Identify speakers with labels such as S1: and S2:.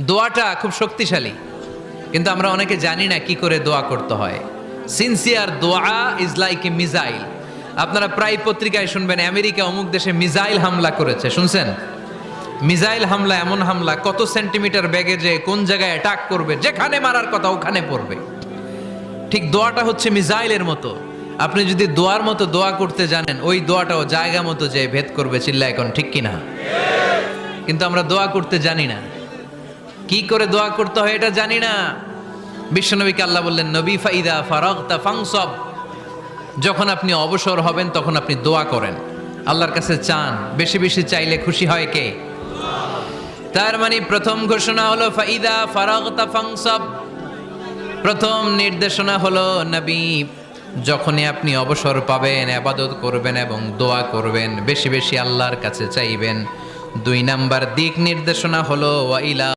S1: দোয়াটা খুব শক্তিশালী, কিন্তু আমরা অনেকে জানি না কি করে দোয়া করতে হয়। সিনসিয়ার দোয়া ইজ লাইক এ মিসাইল। আপনারা প্রায় পত্রিকায় শুনবেন আমেরিকা অমুক দেশে মিসাইল হামলা করেছে, শুনছেন? মিসাইল হামলা এমন হামলা, কত সেন্টিমিটার ব্যাগে যে কোন জায়গায় অ্যাটাক করবে, যেখানে মারার কথা ওখানে পড়বে। ঠিক দোয়াটা হচ্ছে মিসাইলের মতো। আপনি যদি দোয়ার মতো দোয়া করতে জানেন, ওই দোয়াটাও জায়গা মতো যে ভেদ করবে। চিল্লা এখন ঠিক কিনা? কিন্তু আমরা দোয়া করতে জানি না, কি করে দোয়া করতে হয় এটা জানি না। বিশ্বনবীকে আল্লাহ বললেন, নবী ফাইদা ফারাগতা ফানসব, যখন আপনি অবসর হবেন তখন আপনি দোয়া করেন, আল্লাহর কাছে চান। বেশি বেশি চাইলে খুশি হয় কে? তার মানে প্রথম ঘোষণা হলো ফাইদা ফারাগতা ফানসব। প্রথম নির্দেশনা হলো, নবী যখনই আপনি অবসর পাবেন ইবাদত করবেন এবং দোয়া করবেন, বেশি বেশি আল্লাহর কাছে চাইবেন। 2 নাম্বার দিক নির্দেশনা হলো ওয়াইলা